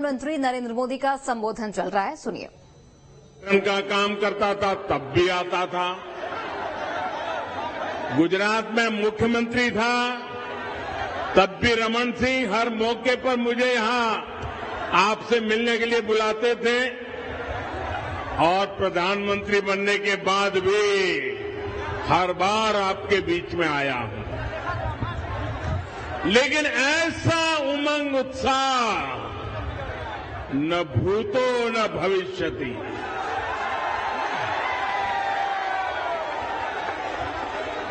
प्रधानमंत्री नरेंद्र मोदी का संबोधन चल रहा है, सुनिए। का काम करता था तब भी आता था। गुजरात में मुख्यमंत्री था तब भी रमन सिंह हर मौके पर मुझे यहां आपसे मिलने के लिए बुलाते थे और प्रधानमंत्री बनने के बाद भी हर बार आपके बीच में आया हूं। लेकिन ऐसा उमंग उत्साह न भूतो न भविष्यति।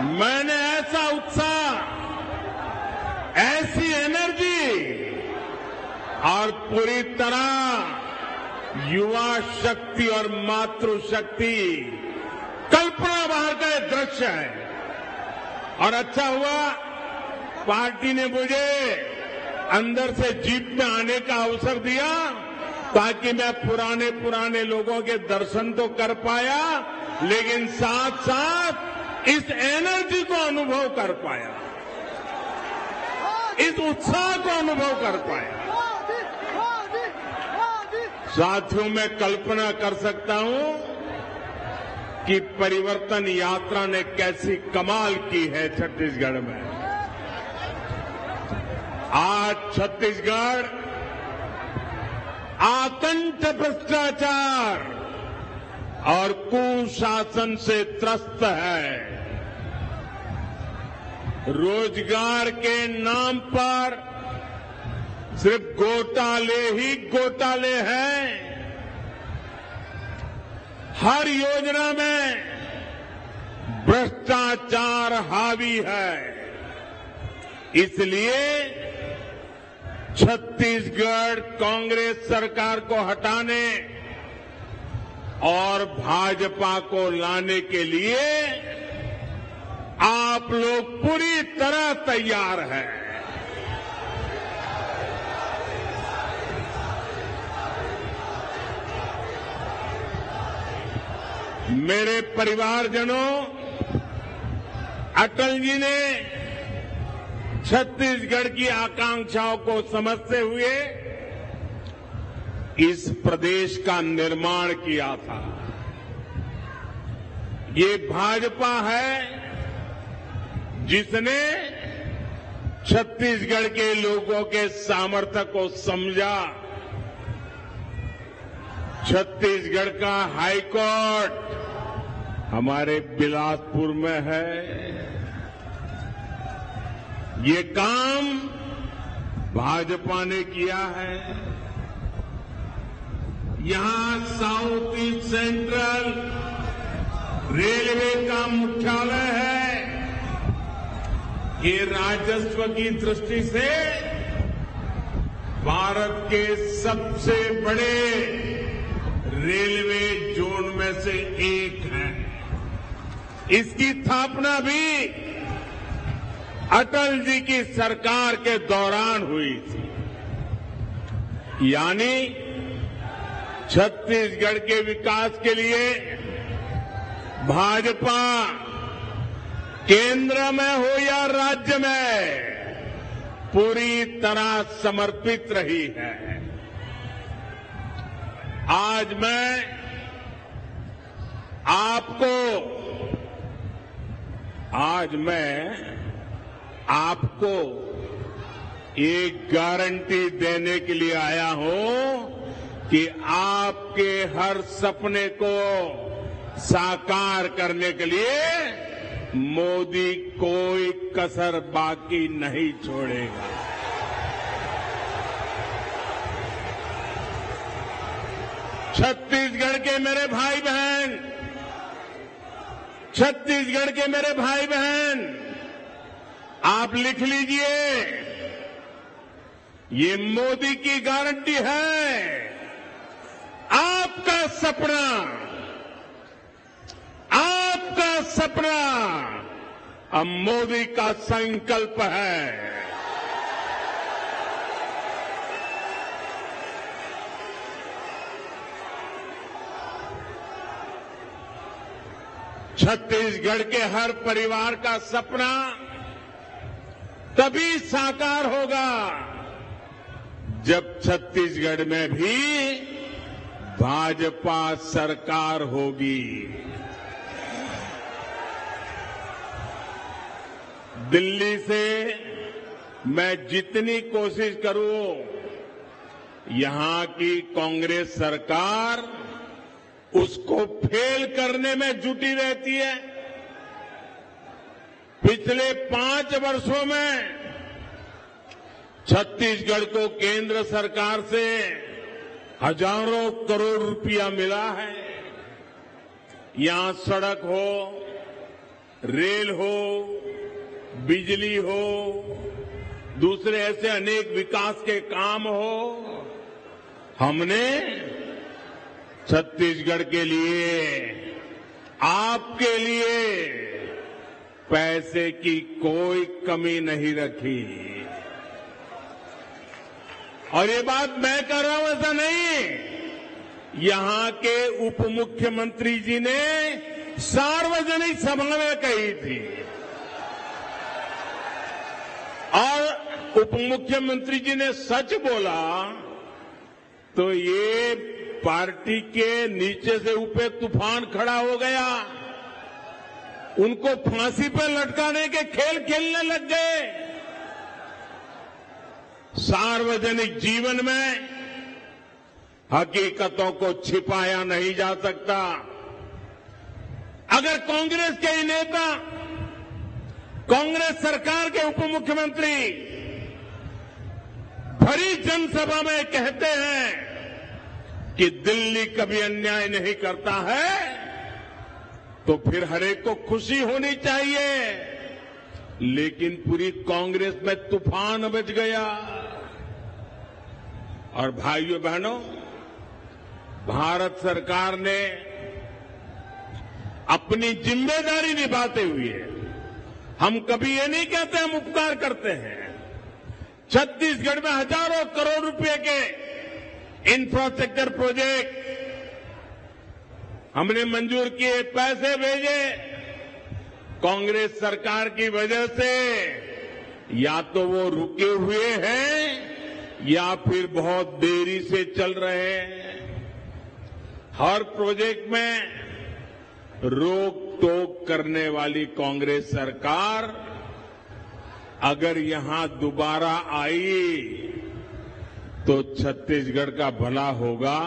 मैंने ऐसा उत्साह, ऐसी एनर्जी और पूरी तरह युवा शक्ति और मातृशक्ति कल्पना बाहर का दृश्य है। और अच्छा हुआ पार्टी ने मुझे अंदर से जीप में आने का अवसर दिया ताकि मैं पुराने लोगों के दर्शन तो कर पाया, लेकिन साथ साथ इस एनर्जी को अनुभव कर पाया, इस उत्साह को अनुभव कर पाया। साथियों, मैं कल्पना कर सकता हूं कि परिवर्तन यात्रा ने कैसी कमाल की है छत्तीसगढ़ में। आज छत्तीसगढ़ आतंक, भ्रष्टाचार और कुशासन से त्रस्त है। रोजगार के नाम पर सिर्फ घोटाले ही घोटाले हैं। हर योजना में भ्रष्टाचार हावी है। इसलिए छत्तीसगढ़ कांग्रेस सरकार को हटाने और भाजपा को लाने के लिए आप लोग पूरी तरह तैयार हैं। मेरे परिवारजनों, अटल जी ने छत्तीसगढ़ की आकांक्षाओं को समझते हुए इस प्रदेश का निर्माण किया था। ये भाजपा है जिसने छत्तीसगढ़ के लोगों के सामर्थ्य को समझा। छत्तीसगढ़ का हाईकोर्ट हमारे बिलासपुर में है। ये काम भाजपा ने किया है। यहां साउथ ईस्ट सेंट्रल रेलवे का मुख्यालय है। ये राजस्व की दृष्टि से भारत के सबसे बड़े रेलवे जोन में से एक है। इसकी स्थापना भी अटल जी की सरकार के दौरान हुई थी। यानी छत्तीसगढ़ के विकास के लिए भाजपा केंद्र में हो या राज्य में पूरी तरह समर्पित रही है। आज मैं आपको एक गारंटी देने के लिए आया हूं कि आपके हर सपने को साकार करने के लिए मोदी कोई कसर बाकी नहीं छोड़ेगा। छत्तीसगढ़ के मेरे भाई बहन, छत्तीसगढ़ के मेरे भाई बहन, आप लिख लीजिए, ये मोदी की गारंटी है। आपका सपना अब मोदी का संकल्प है। छत्तीसगढ़ के हर परिवार का सपना तभी साकार होगा जब छत्तीसगढ़ में भी भाजपा सरकार होगी। दिल्ली से मैं जितनी कोशिश करूं, यहां की कांग्रेस सरकार उसको फेल करने में जुटी रहती है। पिछले 5 वर्षों में छत्तीसगढ़ को केंद्र सरकार से हजारों करोड़ रुपया मिला है। यहां सड़क हो, रेल हो, बिजली हो, दूसरे ऐसे अनेक विकास के काम हो, हमने छत्तीसगढ़ के लिए, आपके लिए पैसे की कोई कमी नहीं रखी। और ये बात मैं कर रहा हूं ऐसा नहीं, यहां के उप मुख्यमंत्री जी ने सार्वजनिक सभा में कही थी। और उप मुख्यमंत्री जी ने सच बोला तो ये पार्टी के नीचे से ऊपर तूफान खड़ा हो गया। उनको फांसी पर लटकाने के खेल खेलने लग गए। सार्वजनिक जीवन में हकीकतों को छिपाया नहीं जा सकता। अगर कांग्रेस के ही नेता, कांग्रेस सरकार के उप मुख्यमंत्री भरी जनसभा में कहते हैं कि दिल्ली कभी अन्याय नहीं करता है, तो फिर हरेक को खुशी होनी चाहिए। लेकिन पूरी कांग्रेस में तूफान मच गया। और भाइयों बहनों, भारत सरकार ने अपनी जिम्मेदारी निभाते हुए, हम कभी ये नहीं कहते हम उपकार करते हैं, छत्तीसगढ़ में हजारों करोड़ रुपए के इंफ्रास्ट्रक्चर प्रोजेक्ट हमने मंजूर किए, पैसे भेजे। कांग्रेस सरकार की वजह से या तो वो रुके हुए हैं या फिर बहुत देरी से चल रहे हैं। हर प्रोजेक्ट में रोक टोक करने वाली कांग्रेस सरकार अगर यहां दोबारा आई तो छत्तीसगढ़ का भला होगा।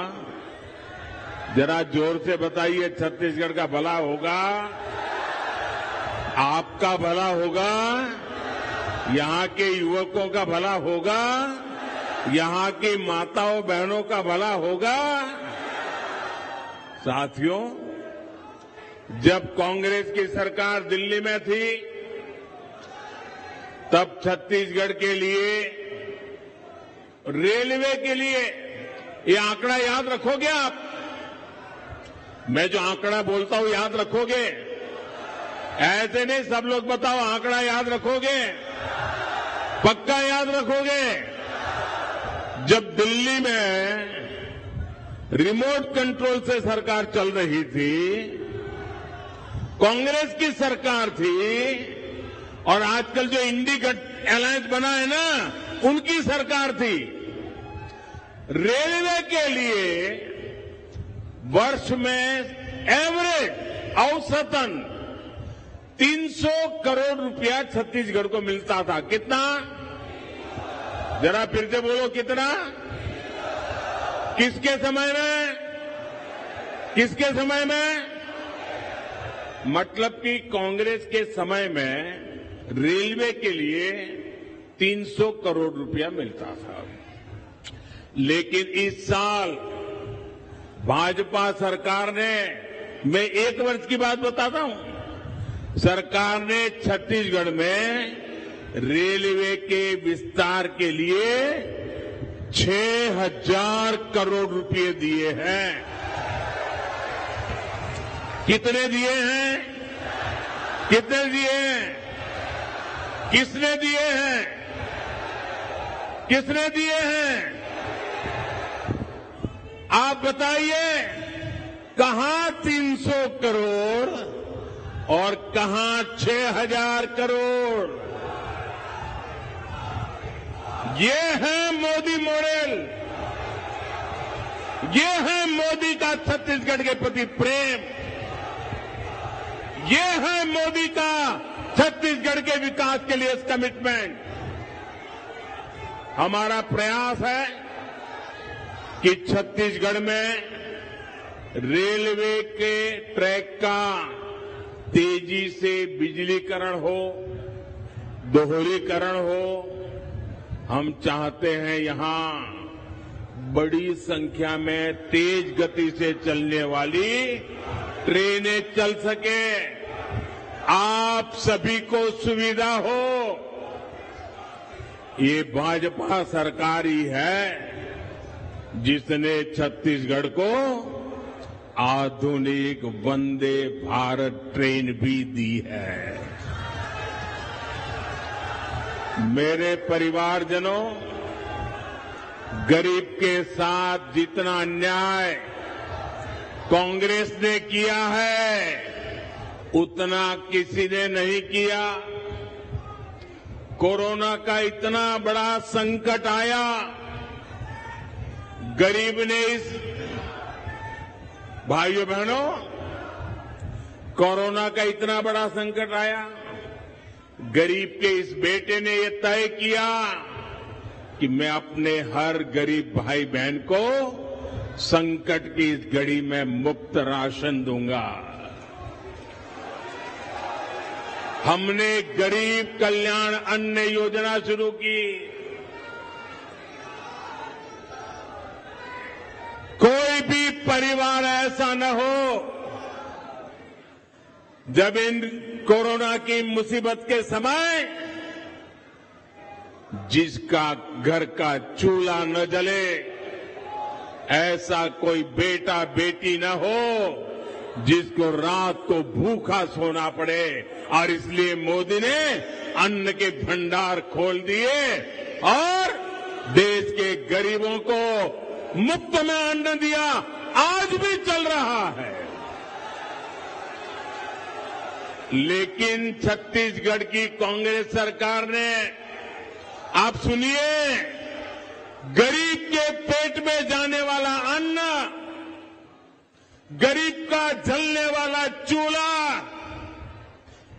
जरा जोर से बताइए, छत्तीसगढ़ का भला होगा, आपका भला होगा, यहां के युवकों का भला होगा, यहां की माताओं बहनों का भला होगा। साथियों, जब कांग्रेस की सरकार दिल्ली में थी तब छत्तीसगढ़ के लिए, रेलवे के लिए, ये आंकड़ा याद रखोगे आप? मैं जो आंकड़ा बोलता हूं याद रखोगे? ऐसे नहीं सब लोग बताओ, आंकड़ा याद रखोगे? पक्का याद रखोगे? जब दिल्ली में रिमोट कंट्रोल से सरकार चल रही थी, कांग्रेस की सरकार थी, और आजकल जो इंडी अलायंस बना है ना, उनकी सरकार थी। रेलवे के लिए वर्ष में एवरेज औसतन 300 करोड़ रुपया छत्तीसगढ़ को मिलता था। कितना? जरा फिर से बोलो, कितना? किसके समय में? किसके समय में? मतलब कि कांग्रेस के समय में रेलवे के लिए 300 करोड़ रुपया मिलता था। लेकिन इस साल भाजपा सरकार ने, मैं 1 वर्ष की बात बताता हूं, सरकार ने छत्तीसगढ़ में रेलवे के विस्तार के लिए 6,000 करोड़ रुपए दिए हैं। कितने दिए हैं? कितने दिए हैं? किसने दिए हैं? किसने दिए हैं? आप बताइए, कहां 300 करोड़ और कहां 6,000 करोड़? ये है मोदी मॉडल, ये है मोदी का छत्तीसगढ़ के प्रति प्रेम, ये है मोदी का छत्तीसगढ़ के विकास के लिए कमिटमेंट। हमारा प्रयास है कि छत्तीसगढ़ में रेलवे के ट्रैक का तेजी से बिजलीकरण हो, दोहरीकरण हो। हम चाहते हैं यहां बड़ी संख्या में तेज गति से चलने वाली ट्रेनें चल सके, आप सभी को सुविधा हो। ये भाजपा सरकार ही है जिसने छत्तीसगढ़ को आधुनिक वंदे भारत ट्रेन भी दी है। मेरे परिवारजनों, गरीब के साथ जितना अन्याय कांग्रेस ने किया है उतना किसी ने नहीं किया। कोरोना का इतना बड़ा संकट आया, गरीब ने इस भाइयों बहनों, कोरोना का इतना बड़ा संकट आया, गरीब के इस बेटे ने यह तय किया कि मैं अपने हर गरीब भाई बहन को संकट की इस घड़ी में मुफ्त राशन दूंगा। हमने गरीब कल्याण अन्न योजना शुरू की। कोई भी परिवार ऐसा न हो जब इन कोरोना की मुसीबत के समय जिसका घर का चूल्हा न जले, ऐसा कोई बेटा बेटी न हो जिसको रात को भूखा सोना पड़े। और इसलिए मोदी ने अन्न के भंडार खोल दिए और देश के गरीबों को मुफ्त में अन्न दिया। आज भी चल रहा है। लेकिन छत्तीसगढ़ की कांग्रेस सरकार ने, आप सुनिए, गरीब के पेट में जाने वाला अन्न, गरीब का जलने वाला चूल्हा,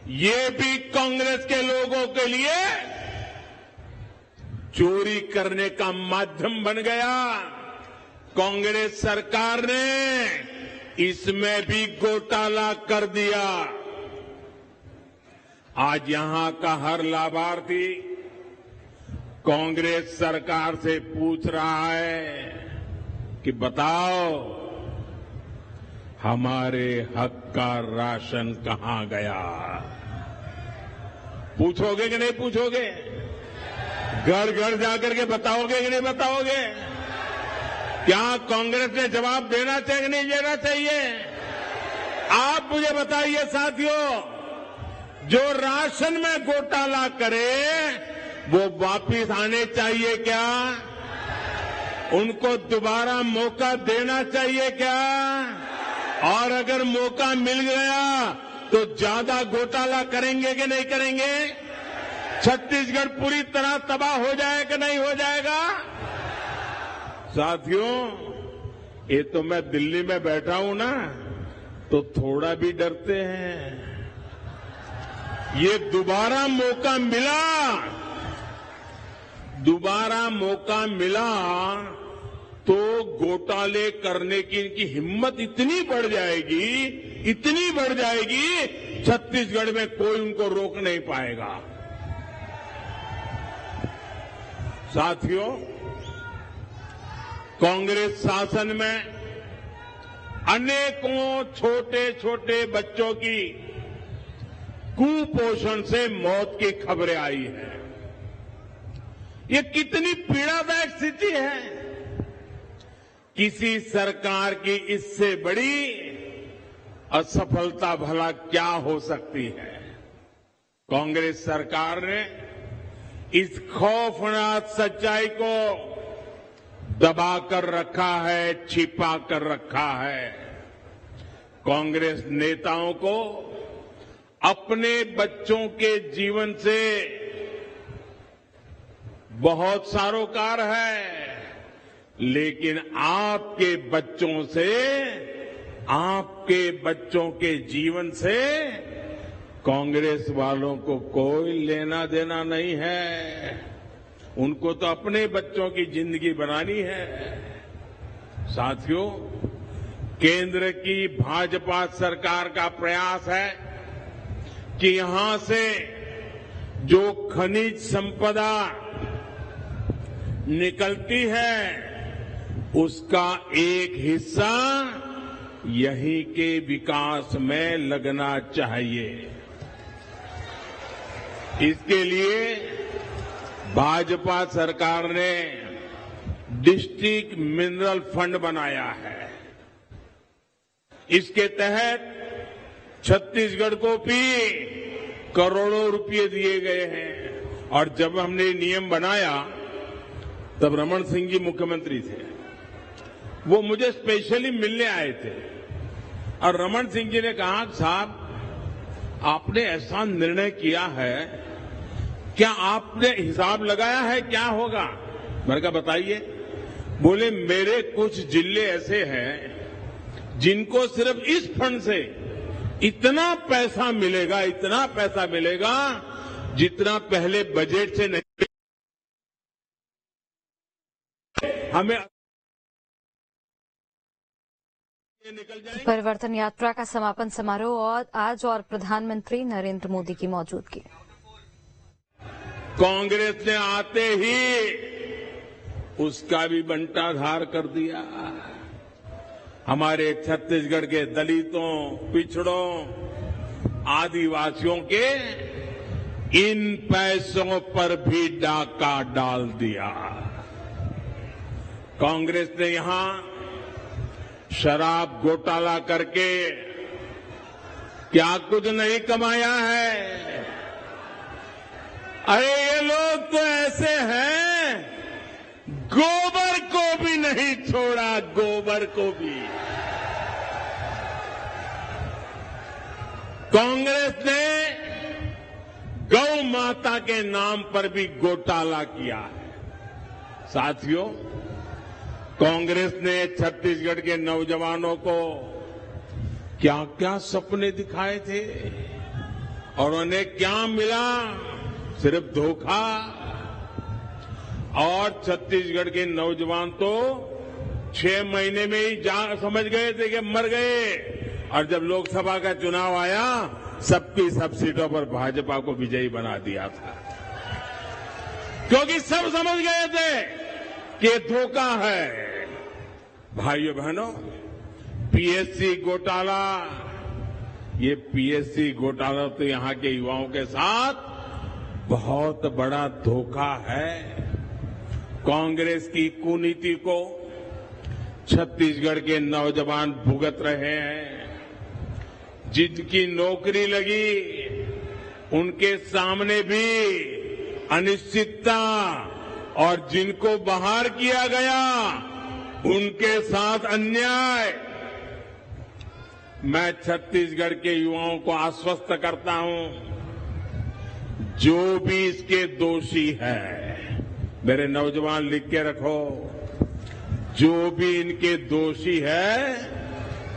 ये भी कांग्रेस के लोगों के लिए चोरी करने का माध्यम बन गया। कांग्रेस सरकार ने इसमें भी घोटाला कर दिया। आज यहां का हर लाभार्थी कांग्रेस सरकार से पूछ रहा है कि बताओ हमारे हक का राशन कहां गया। पूछोगे कि नहीं पूछोगे? घर घर जाकर के बताओगे कि नहीं बताओगे? क्या कांग्रेस ने जवाब देना चाहिए कि नहीं देना चाहिए? आप मुझे बताइए साथियों, जो राशन में घोटाला करे वो वापिस आने चाहिए क्या? उनको दोबारा मौका देना चाहिए क्या? और अगर मौका मिल गया तो ज्यादा घोटाला करेंगे कि नहीं करेंगे? छत्तीसगढ़ पूरी तरह तबाह हो जाए कि नहीं हो जाएगा? साथियों, ये तो मैं दिल्ली में बैठा हूं ना, तो थोड़ा भी डरते हैं। ये दोबारा मौका मिला तो घोटाले करने की इनकी हिम्मत इतनी बढ़ जाएगी, छत्तीसगढ़ में कोई उनको रोक नहीं पाएगा। साथियों, कांग्रेस शासन में अनेकों छोटे छोटे बच्चों की कुपोषण से मौत की खबरें आई है। ये कितनी पीड़ादायक स्थिति है। किसी सरकार की इससे बड़ी असफलता भला क्या हो सकती है? कांग्रेस सरकार ने इस खौफनाक सच्चाई को दबाकर रखा है, छिपा कर रखा है। कांग्रेस नेताओं को अपने बच्चों के जीवन से बहुत सारोकार है, लेकिन आपके बच्चों से, आपके बच्चों के जीवन से कांग्रेस वालों को कोई लेना देना नहीं है। उनको तो अपने बच्चों की जिंदगी बनानी है। साथियों, केंद्र की भाजपा सरकार का प्रयास है कि यहां से जो खनिज संपदा निकलती है उसका एक हिस्सा यहीं के विकास में लगना चाहिए। इसके लिए भाजपा सरकार ने डिस्ट्रिक्ट मिनरल फंड बनाया है। इसके तहत छत्तीसगढ़ को भी करोड़ों रुपए दिए गए हैं। और जब हमने नियम बनाया तब रमन सिंह जी मुख्यमंत्री थे। वो मुझे स्पेशली मिलने आए थे और रमन सिंह जी ने कहा, साहब आपने ऐसा निर्णय किया है, क्या आपने हिसाब लगाया है क्या होगा? मैंने कहा बताइए। बोले मेरे कुछ जिले ऐसे हैं जिनको सिर्फ इस फंड से इतना पैसा मिलेगा, इतना पैसा मिलेगा जितना पहले बजट से नहीं हमें निकल जाएगा। परिवर्तन यात्रा का समापन समारोह और आज और प्रधानमंत्री नरेंद्र मोदी की मौजूदगी। कांग्रेस ने आते ही उसका भी बंटाधार कर दिया। हमारे छत्तीसगढ़ के दलितों, पिछड़ों, आदिवासियों के इन पैसों पर भी डाका डाल दिया। कांग्रेस ने यहां शराब घोटाला करके क्या कुछ नहीं कमाया है। अरे ये लोग तो ऐसे हैं, गोबर को भी नहीं छोड़ा, गोबर को भी। कांग्रेस ने गौ माता के नाम पर भी घोटाला किया है। साथियों, कांग्रेस ने छत्तीसगढ़ के नौजवानों को क्या क्या सपने दिखाए थे और उन्हें क्या मिला? सिर्फ धोखा। और छत्तीसगढ़ के नौजवान तो 6 महीने में ही समझ गए थे कि मर गए। और जब लोकसभा का चुनाव आया, सबकी सब सीटों पर भाजपा को विजयी बना दिया था, क्योंकि सब समझ गए थे कि ये धोखा है। भाइयों बहनों, पीएससी घोटाला, ये पीएससी घोटाला तो यहां के युवाओं के साथ बहुत बड़ा धोखा है। कांग्रेस की कुनीति को छत्तीसगढ़ के नौजवान भुगत रहे हैं। जिनकी नौकरी लगी उनके सामने भी अनिश्चितता, और जिनको बाहर किया गया उनके साथ अन्याय। मैं छत्तीसगढ़ के युवाओं को आश्वस्त करता हूं, जो भी इसके दोषी है, मेरे नौजवान लिख के रखो, जो भी इनके दोषी है,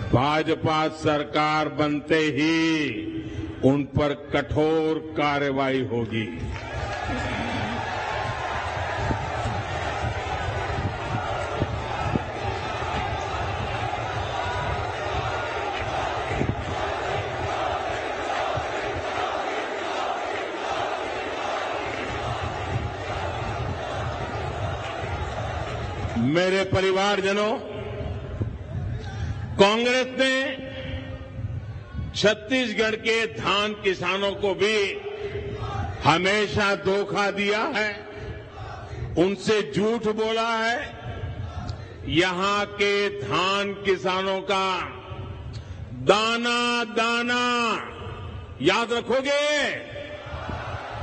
भाजपा सरकार बनते ही उन पर कठोर कार्रवाई होगी। मेरे परिवारजनों, कांग्रेस ने छत्तीसगढ़ के धान किसानों को भी हमेशा धोखा दिया है, उनसे झूठ बोला है। यहां के धान किसानों का दाना दाना याद रखोगे?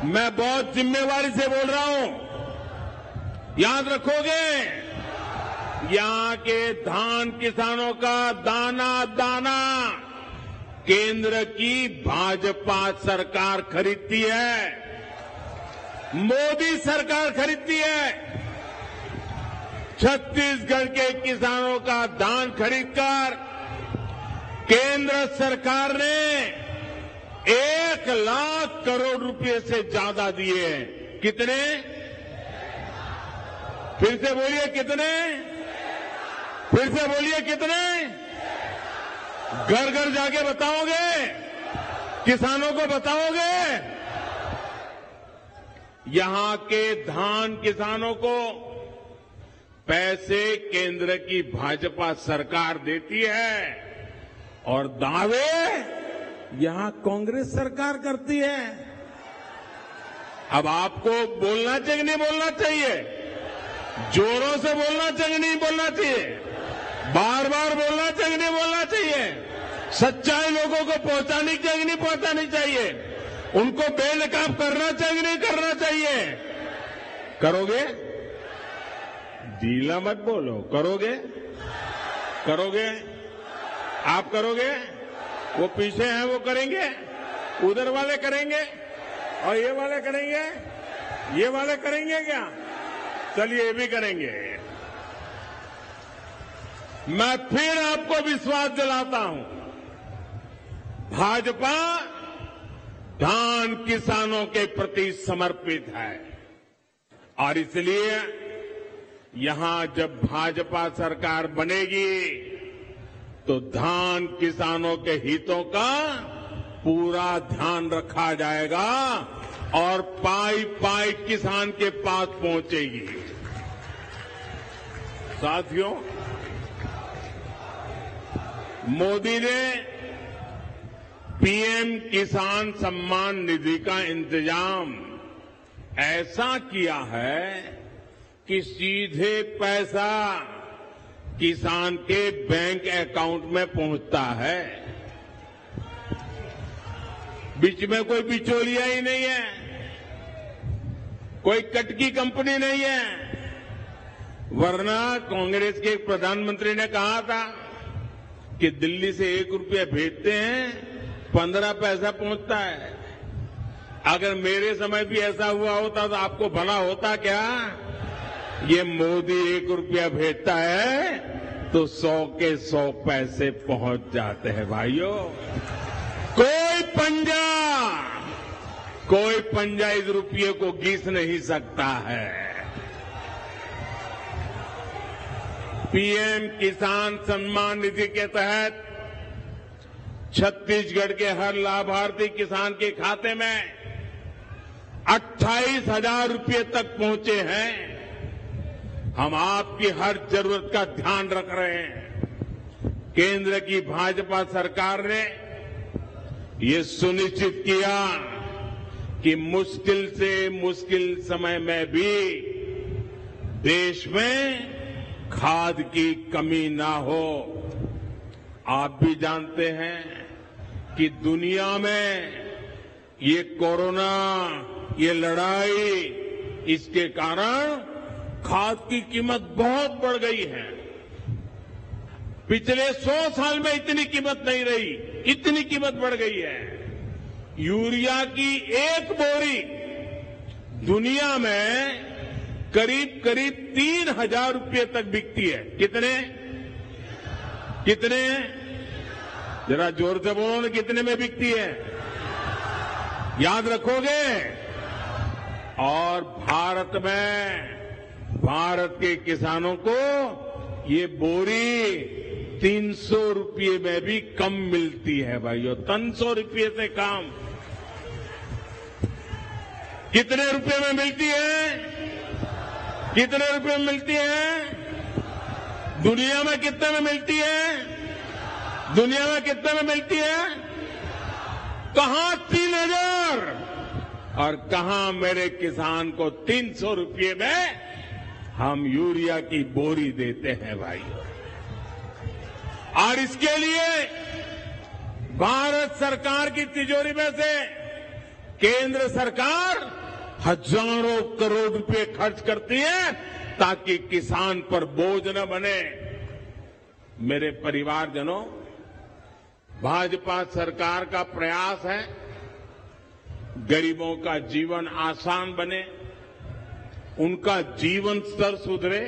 मैं बहुत जिम्मेवारी से बोल रहा हूं, याद रखोगे? यहां के धान किसानों का दाना दाना केंद्र की भाजपा सरकार खरीदती है। मोदी सरकार खरीदती है। छत्तीसगढ़ के किसानों का धान खरीदकर केंद्र सरकार ने 1 लाख करोड़ रुपए से ज्यादा दिए हैं। कितने? फिर से बोलिए कितने? फिर से बोलिए कितने? घर घर जाके बताओगे? किसानों को बताओगे? यहां के धान किसानों को पैसे केंद्र की भाजपा सरकार देती है और दावे यहां कांग्रेस सरकार करती है। अब आपको बोलना चाहिए नहीं बोलना चाहिए? जोरों से बोलना चाहिए नहीं बोलना चाहिए? बार बार बोलना चाहिए नहीं बोलना चाहिए? सच्चाई लोगों को पहुंचानी चाहिए नहीं पहुंचानी चाहिए? उनको बेनकाब करना चाहिए नहीं करना चाहिए? करोगे? ढीला मत बोलो। करोगे? करोगे? आप करोगे? वो पीछे हैं वो करेंगे, उधर वाले करेंगे और ये वाले करेंगे, ये वाले करेंगे क्या? चलिए ये भी करेंगे। मैं फिर आपको विश्वास दिलाता हूं, भाजपा धान किसानों के प्रति समर्पित है और इसलिए यहां जब भाजपा सरकार बनेगी तो धान किसानों के हितों का पूरा ध्यान रखा जाएगा और पाई पाई किसान के पास पहुंचेगी। साथियों, मोदी ने पीएम किसान सम्मान निधि का इंतजाम ऐसा किया है कि सीधे पैसा किसान के बैंक अकाउंट में पहुंचता है। बीच में कोई बिचौलिया ही नहीं है, कोई कटकी कंपनी नहीं है। वरना कांग्रेस के एक प्रधानमंत्री ने कहा था कि दिल्ली से 1 रुपया भेजते हैं 15 पैसा पहुंचता है। अगर मेरे समय भी ऐसा हुआ होता तो आपको भला होता क्या? ये मोदी 1 रुपया भेजता है तो 100 के 100 पैसे पहुंच जाते हैं। भाइयों, कोई पंजा इस रुपये को घिस नहीं सकता है। पीएम किसान सम्मान निधि के तहत छत्तीसगढ़ के हर लाभार्थी किसान के खाते में 28,000 रुपये तक पहुंचे हैं। हम आपकी हर जरूरत का ध्यान रख रहे हैं। केंद्र की भाजपा सरकार ने ये सुनिश्चित किया कि मुश्किल से मुश्किल समय में भी देश में खाद की कमी ना हो। आप भी जानते हैं कि दुनिया में ये कोरोना, ये लड़ाई, इसके कारण खाद की कीमत बहुत बढ़ गई है। पिछले 100 साल में इतनी कीमत नहीं रही, इतनी कीमत बढ़ गई है। यूरिया की 1 बोरी दुनिया में करीब 3,000 रुपये तक बिकती है। कितने? जरा जोर से बोलो ना, कितने में बिकती है? याद रखोगे? और भारत के किसानों को ये बोरी 300 रुपये में भी कम मिलती है। भाइयों, 300 रुपये से कम। कितने रुपए में मिलती है? कितने रुपए में मिलती है? दुनिया में कितने में मिलती है? दुनिया में कितने में मिलती है? कहां 3,000 और कहां मेरे किसान को 300 रुपये में हम यूरिया की बोरी देते हैं। भाई, और इसके लिए भारत सरकार की तिजोरी में से केंद्र सरकार हजारों करोड़ रुपए खर्च करती है ताकि किसान पर बोझ न बने। मेरे परिवारजनों, भाजपा सरकार का प्रयास है गरीबों का जीवन आसान बने, उनका जीवन स्तर सुधरे,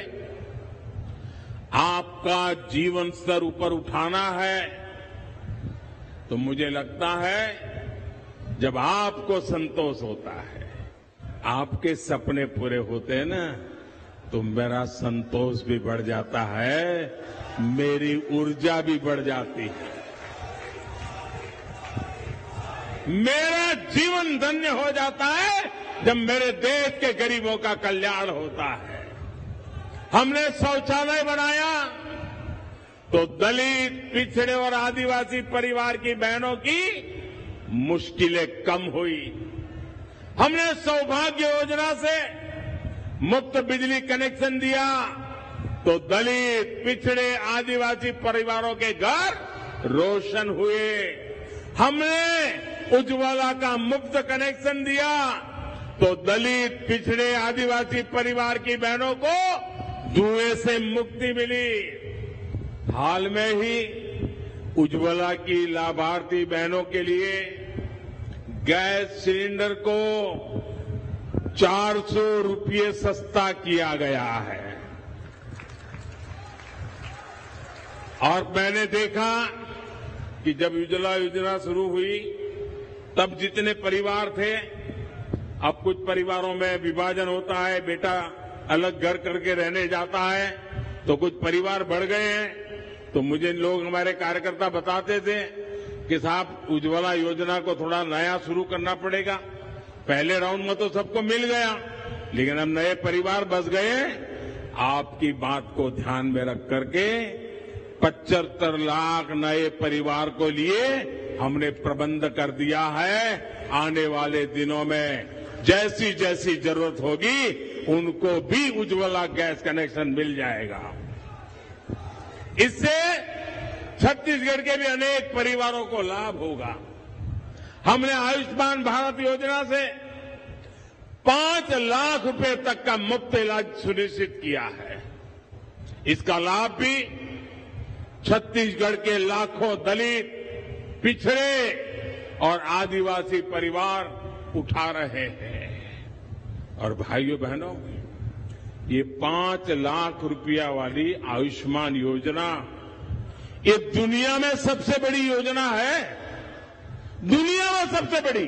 आपका जीवन स्तर ऊपर उठाना है, तो मुझे लगता है जब आपको संतोष होता है, आपके सपने पूरे होते हैं ना, तो मेरा संतोष भी बढ़ जाता है, मेरी ऊर्जा भी बढ़ जाती है, मेरा जीवन धन्य हो जाता है जब मेरे देश के गरीबों का कल्याण होता है। हमने शौचालय बनाया तो दलित, पिछड़े और आदिवासी परिवार की बहनों की मुश्किलें कम हुई। हमने सौभाग्य योजना से मुफ्त बिजली कनेक्शन दिया तो दलित, पिछड़े, आदिवासी परिवारों के घर रोशन हुए। हमने उज्ज्वला का मुफ्त कनेक्शन दिया तो दलित, पिछड़े, आदिवासी परिवार की बहनों को धुएं से मुक्ति मिली। हाल में ही उज्ज्वला की लाभार्थी बहनों के लिए गैस सिलेंडर को 400 रुपये सस्ता किया गया है। और मैंने देखा कि जब उज्ज्वला योजना शुरू हुई तब जितने परिवार थे, अब कुछ परिवारों में विभाजन होता है, बेटा अलग घर करके रहने जाता है, तो कुछ परिवार बढ़ गए हैं। तो मुझे लोग, हमारे कार्यकर्ता बताते थे कि साहब उज्ज्वला योजना को थोड़ा नया शुरू करना पड़ेगा। पहले राउंड में तो सबको मिल गया, लेकिन अब नए परिवार बस गए। आपकी बात को ध्यान में रख करके 75 लाख नए परिवार को लिए हमने प्रबंध कर दिया है। आने वाले दिनों में जैसी जैसी जरूरत होगी उनको भी उज्ज्वला गैस कनेक्शन मिल जाएगा। इससे छत्तीसगढ़ के भी अनेक परिवारों को लाभ होगा। हमने आयुष्मान भारत योजना से 5 लाख रुपए तक का मुफ्त इलाज सुनिश्चित किया है। इसका लाभ भी छत्तीसगढ़ के लाखों दलित, पिछड़े और आदिवासी परिवार उठा रहे हैं। और भाइयों बहनों, ये 5 लाख रुपया वाली आयुष्मान योजना ये दुनिया में सबसे बड़ी योजना है, दुनिया में सबसे बड़ी।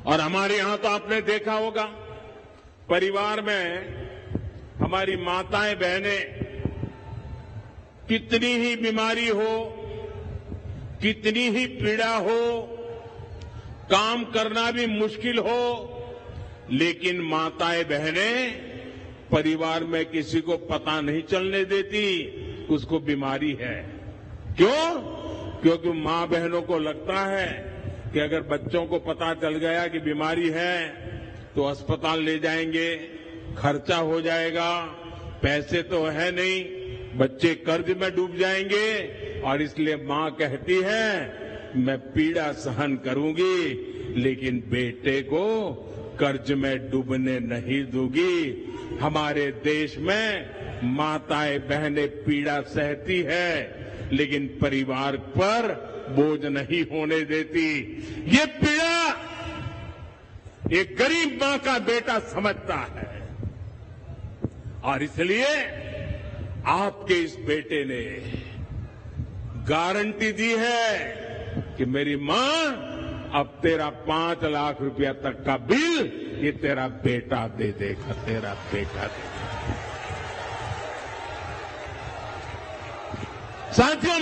और हमारे यहां तो आपने देखा होगा, परिवार में हमारी माताएं बहनें कितनी ही बीमारी हो, कितनी ही पीड़ा हो, काम करना भी मुश्किल हो, लेकिन माताएं बहनें परिवार में किसी को पता नहीं चलने देती उसको बीमारी है। क्यों? क्योंकि मां बहनों को लगता है कि अगर बच्चों को पता चल गया कि बीमारी है तो अस्पताल ले जाएंगे, खर्चा हो जाएगा, पैसे तो है नहीं, बच्चे कर्ज में डूब जाएंगे। और इसलिए मां कहती है मैं पीड़ा सहन करूंगी लेकिन बेटे को कर्ज में डूबने नहीं दूंगी। हमारे देश में माताएं बहनें पीड़ा सहती है लेकिन परिवार पर बोझ नहीं होने देती। ये पीड़ा एक गरीब मां का बेटा समझता है। और इसलिए आपके इस बेटे ने गारंटी दी है कि मेरी मां अब तेरा 5 लाख रुपया तक का बिल ये तेरा बेटा दे देगा, तेरा बेटा दे देगा। साथियों,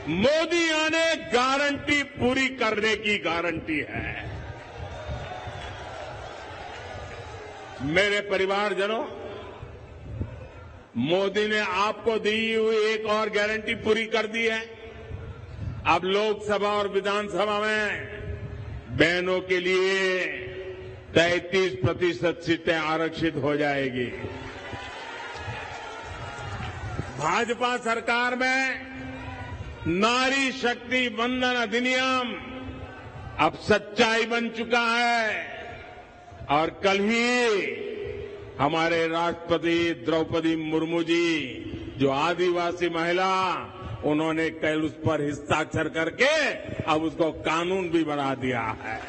मोदी आने गारंटी पूरी करने की गारंटी है। मेरे परिवारजनों, मोदी ने आपको दी हुई एक और गारंटी पूरी कर दी है। अब लोकसभा और विधानसभा में बहनों के लिए 33% सीटें आरक्षित हो जाएगी। भाजपा सरकार में नारी शक्ति वंदन अधिनियम अब सच्चाई बन चुका है। और कल ही हमारे राष्ट्रपति द्रौपदी मुर्मू जी, जो आदिवासी महिला, उन्होंने कल उस पर हस्ताक्षर करके अब उसको कानून भी बना दिया है।